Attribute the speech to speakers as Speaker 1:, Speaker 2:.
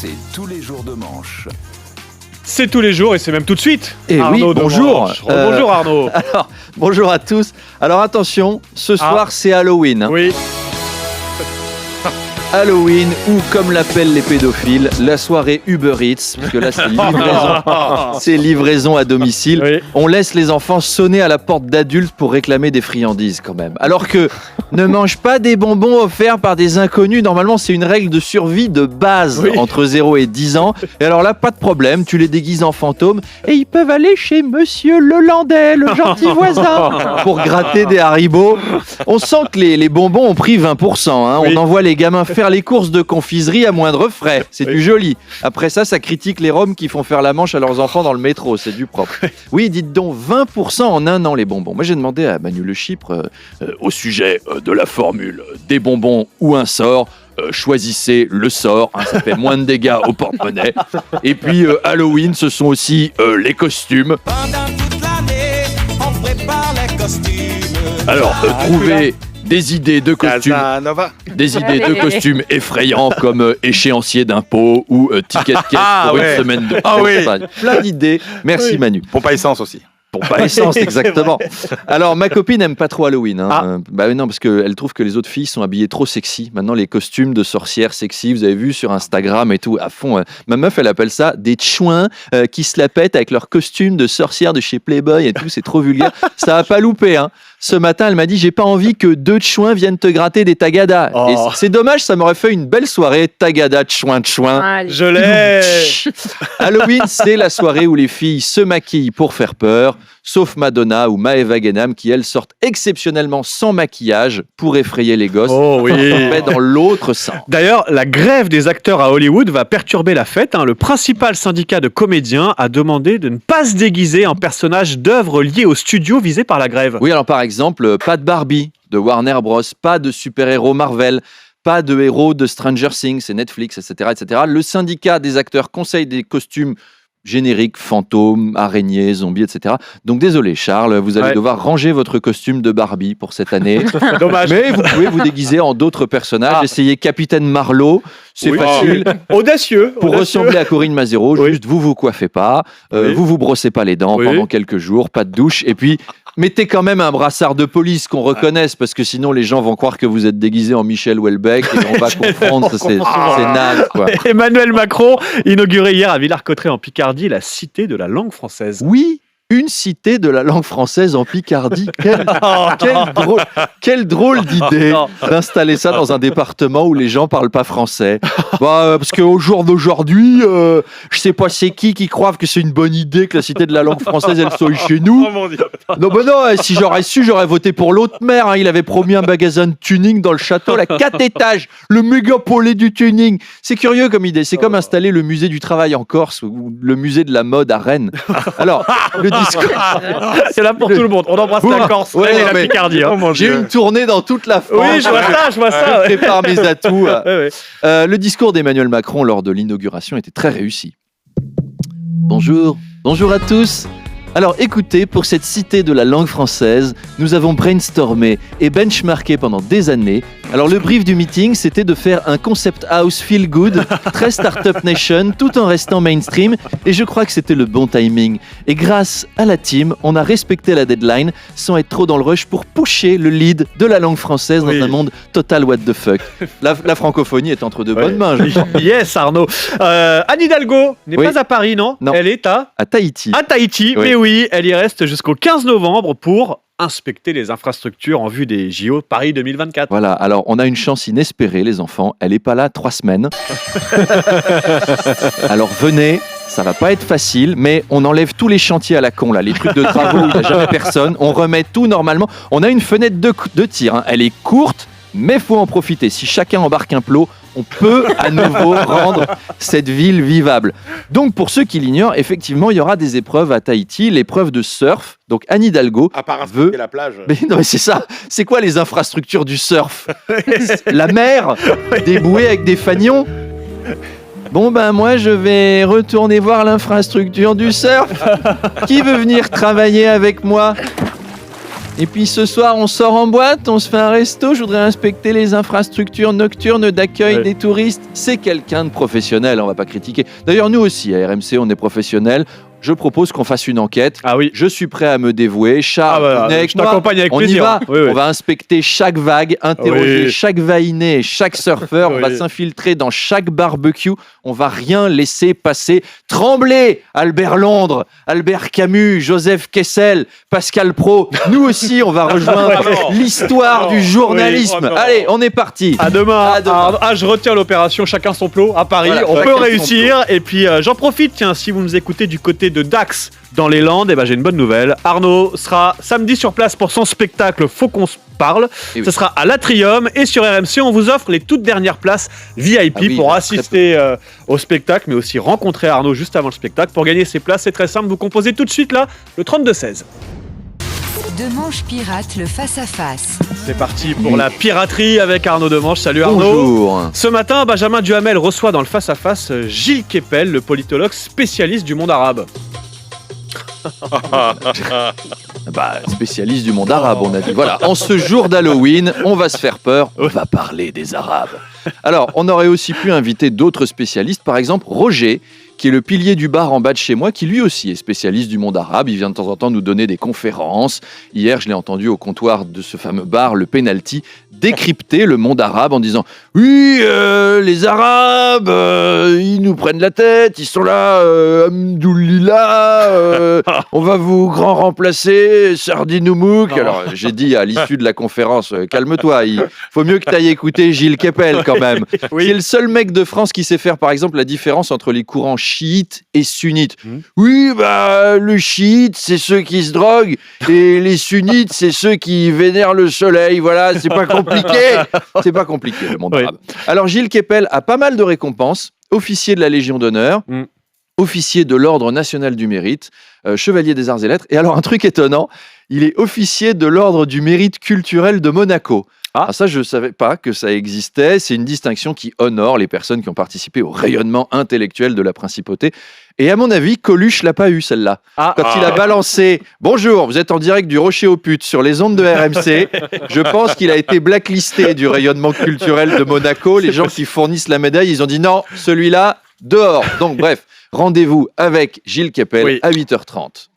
Speaker 1: c'est tous les jours de manche.
Speaker 2: C'est tous les jours et c'est même tout de suite.
Speaker 3: Et
Speaker 2: Arnaud
Speaker 3: oui, bonjour.
Speaker 2: Bonjour Arnaud.
Speaker 3: Alors, bonjour à tous. Alors attention, ce soir c'est Halloween.
Speaker 2: Oui.
Speaker 3: Halloween, ou comme l'appellent les pédophiles, la soirée Uber Eats, parce que là c'est livraison à domicile.
Speaker 2: Oui.
Speaker 3: On laisse les enfants sonner à la porte d'adultes pour réclamer des friandises quand même. Alors que ne mange pas des bonbons offerts par des inconnus, normalement c'est une règle de survie de base entre 0 et 10 ans. Et alors là, pas de problème, tu les déguises en fantômes et ils peuvent aller chez Monsieur Lelandais, le gentil voisin, pour gratter des haribots. On sent que les bonbons ont pris 20%. Hein. On envoie les gamins faire les courses de confiserie à moindre frais. C'est du joli. Après ça critique les Roms qui font faire la manche à leurs enfants dans le métro. C'est du propre. Oui, dites donc, 20% en un an les bonbons. Moi, j'ai demandé à Manu Le Chypre au sujet de la formule des bonbons ou un sort. Choisissez le sort, hein, ça fait moins de dégâts au porte-monnaie. Et puis Halloween, ce sont aussi les costumes.
Speaker 4: Pendant toute l'année, on prépare les costumes.
Speaker 3: Alors, trouvez des idées de costumes. Des idées de costumes effrayants comme échéancier d'impôts ou ticket de caisse pour une semaine de campagne. Plein d'idées. Merci Manu.
Speaker 5: Pompe à essence aussi.
Speaker 3: Pompe à essence, exactement. Alors, ma copine n'aime pas trop Halloween. Hein. Bah non, parce qu'elle trouve que les autres filles sont habillées trop sexy. Maintenant, les costumes de sorcières sexy, vous avez vu sur Instagram et tout, à fond. Ma meuf, elle appelle ça des chouins qui se la pètent avec leurs costumes de sorcières de chez Playboy et tout. C'est trop vulgaire. Ça a pas loupé, hein. Ce matin, elle m'a dit, j'ai pas envie que 2 chouins viennent te gratter des tagadas.
Speaker 2: Oh.
Speaker 3: Et c'est dommage, ça m'aurait fait une belle soirée. Tagada, chouin.
Speaker 2: Je l'ai.
Speaker 3: Halloween, c'est la soirée où les filles se maquillent pour faire peur, sauf Madonna ou Maëva Guénam qui, elles, sortent exceptionnellement sans maquillage pour effrayer les gosses.
Speaker 2: Oh oui.
Speaker 3: Mais dans l'autre sens.
Speaker 2: D'ailleurs, la grève des acteurs à Hollywood va perturber la fête. Le principal syndicat de comédiens a demandé de ne pas se déguiser en personnage d'œuvres liées au studio visé par la grève.
Speaker 3: Oui, alors par exemple, pas de Barbie de Warner Bros, pas de super-héros Marvel, pas de héros de Stranger Things, c'est Netflix, etc., etc. Le syndicat des acteurs conseille des costumes génériques, fantômes, araignées, zombies, etc. Donc désolé Charles, vous allez devoir ranger votre costume de Barbie pour cette année.
Speaker 2: Dommage.
Speaker 3: Mais vous pouvez vous déguiser en d'autres personnages. Essayez Capitaine Marlowe, c'est facile.
Speaker 2: Audacieux.
Speaker 3: Pour ressembler à Corinne Mazero, juste vous coiffez pas, vous brossez pas les dents pendant quelques jours, pas de douche, et puis mettez quand même un brassard de police qu'on reconnaisse, parce que sinon les gens vont croire que vous êtes déguisé en Michel Houellebecq et on va confondre, c'est naze quoi.
Speaker 2: Emmanuel Macron inaugurait hier à Villars-Cotterêts en Picardie la cité de la langue française.
Speaker 3: Oui, une cité de la langue française en Picardie. Quelle drôle d'idée d'installer ça dans un département où les gens parlent pas français. Parce qu'au jour d'aujourd'hui, je sais pas c'est qui croit que c'est une bonne idée que la cité de la langue française elle soit chez nous.
Speaker 5: Oh mon Dieu.
Speaker 3: Non, si j'aurais su, j'aurais voté pour l'autre maire. Hein. Il avait promis un magasin de tuning dans le château, 4 étages, le méga pôlé du tuning. C'est curieux comme idée. C'est comme installer le musée du travail en Corse ou le musée de la mode à Rennes. Alors, le discours.
Speaker 2: C'est là pour tout le monde. On embrasse la Corse et la Picardie. Hein.
Speaker 3: J'ai une tournée dans toute la France.
Speaker 2: Oui, je vois ça.
Speaker 3: Je prépare mes atouts. Le discours d'Emmanuel Macron lors de l'inauguration était très réussi. Bonjour à tous. Alors écoutez, pour cette cité de la langue française, nous avons brainstormé et benchmarké pendant des années. Alors le brief du meeting, c'était de faire un concept house feel good, très Startup Nation, tout en restant mainstream. Et je crois que c'était le bon timing. Et grâce à la team, on a respecté la deadline sans être trop dans le rush pour pusher le lead de la langue française dans un monde total what the fuck. La francophonie est entre de bonnes mains, je crois.
Speaker 2: Yes, Arnaud. Anne Hidalgo n'est pas à Paris, non? Elle est à
Speaker 3: Tahiti.
Speaker 2: À Tahiti, mais oui, elle y reste jusqu'au 15 novembre pour inspecter les infrastructures en vue des JO Paris 2024.
Speaker 3: Voilà, alors on a une chance inespérée les enfants, elle est pas là 3 semaines. Alors venez, ça va pas être facile, mais on enlève tous les chantiers à la con, là, les trucs de travaux où il n'y a jamais personne, on remet tout normalement. On a une fenêtre de tir, hein. Elle est courte, mais faut en profiter. Si chacun embarque un plot, on peut à nouveau rendre cette ville vivable. Donc pour ceux qui l'ignorent, effectivement, il y aura des épreuves à Tahiti, l'épreuve de surf. Donc Anne Hidalgo
Speaker 5: à part inspecter la plage.
Speaker 3: Mais non, mais c'est ça. C'est quoi les infrastructures du surf? La mer, des bouées avec des fanions. Bon moi je vais retourner voir l'infrastructure du surf. Qui veut venir travailler avec moi? Et puis ce soir, on sort en boîte, on se fait un resto. Je voudrais inspecter les infrastructures nocturnes d'accueil des touristes. C'est quelqu'un de professionnel, on va pas critiquer. D'ailleurs, nous aussi, à RMC, on est professionnels. Je propose qu'on fasse une enquête.
Speaker 2: Ah oui.
Speaker 3: Je suis prêt à me dévouer. Charles, venez avec
Speaker 2: je
Speaker 3: moi.
Speaker 2: t'accompagne avec
Speaker 3: On
Speaker 2: plaisir.
Speaker 3: y va.
Speaker 2: Oui, oui.
Speaker 3: On va inspecter chaque vague, interroger chaque vainé, chaque surfeur. On va
Speaker 2: Oui.
Speaker 3: s'infiltrer dans chaque barbecue. On va rien laisser passer. Tremblez, Albert Londres, Albert Camus, Joseph Kessel, Pascal Praud. Nous aussi, on va rejoindre l'histoire du journalisme.
Speaker 2: Oui, oh non.
Speaker 3: Allez, on est parti.
Speaker 2: À demain.
Speaker 3: À demain.
Speaker 2: Ah, je retiens l'opération Chacun son plot à Paris.
Speaker 3: Voilà,
Speaker 2: on
Speaker 3: chacun
Speaker 2: peut
Speaker 3: son
Speaker 2: réussir. Et puis j'en profite, tiens, si vous nous écoutez du côté de Dax dans les Landes, eh ben, j'ai une bonne nouvelle. Arnaud sera samedi sur place pour son spectacle Faut qu'on se parle.
Speaker 3: Et oui.
Speaker 2: Ce sera à l'Atrium et sur RMC, on vous offre les toutes dernières places VIP
Speaker 3: Ah oui,
Speaker 2: pour
Speaker 3: très
Speaker 2: assister au spectacle, mais aussi rencontrer Arnaud juste avant le spectacle. Pour gagner ces places, c'est très simple. Vous composez tout de suite là le 32-16.
Speaker 6: Demanche pirate, le face-à-face.
Speaker 2: C'est parti pour la piraterie avec Arnaud Demanche. Salut Arnaud.
Speaker 3: Bonjour.
Speaker 2: Ce matin, Benjamin Duhamel reçoit dans le face-à-face Gilles Kepel, le politologue spécialiste du monde arabe.
Speaker 3: Spécialiste du monde arabe, on a dit. Voilà, en ce jour d'Halloween, on va se faire peur, on va parler des Arabes. Alors, on aurait aussi pu inviter d'autres spécialistes, par exemple Roger, qui est le pilier du bar en bas de chez moi, qui lui aussi est spécialiste du monde arabe. Il vient de temps en temps nous donner des conférences. Hier, je l'ai entendu au comptoir de ce fameux bar, le Penalty, décrypter le monde arabe en disant « Oui, les Arabes, ils nous prennent la tête, ils sont là, Hamdoulillah, on va vous grand remplacer, Sardinoumouk. » Alors, j'ai dit à l'issue de la conférence, calme-toi, il faut mieux que tu ailles écouter Gilles Kepel quand même.
Speaker 2: Oui.
Speaker 3: Qui est le seul mec de France qui sait faire, par exemple, la différence entre les courants chiites et sunnites. Oui, le chiite, c'est ceux qui se droguent, et les sunnites, c'est ceux qui vénèrent le soleil. Voilà, c'est pas compliqué. C'est pas compliqué, le monde
Speaker 2: Oui.
Speaker 3: arabe. Alors, Gilles Kepel a pas mal de récompenses. Officier de la Légion d'honneur, officier de l'Ordre national du mérite, chevalier des arts et lettres. Et alors, un truc étonnant, il est officier de l'Ordre du mérite culturel de Monaco. Ah, ça, je ne savais pas que ça existait. C'est une distinction qui honore les personnes qui ont participé au rayonnement intellectuel de la principauté. Et à mon avis, Coluche l'a pas eu, celle-là. Quand il a balancé « Bonjour, vous êtes en direct du Rocher aux Putes sur les ondes de RMC », je pense qu'il a été blacklisté du rayonnement culturel de Monaco. Les gens qui fournissent la médaille, ils ont dit « Non, celui-là, dehors ». Donc bref, rendez-vous avec Gilles Kepel à 8h30.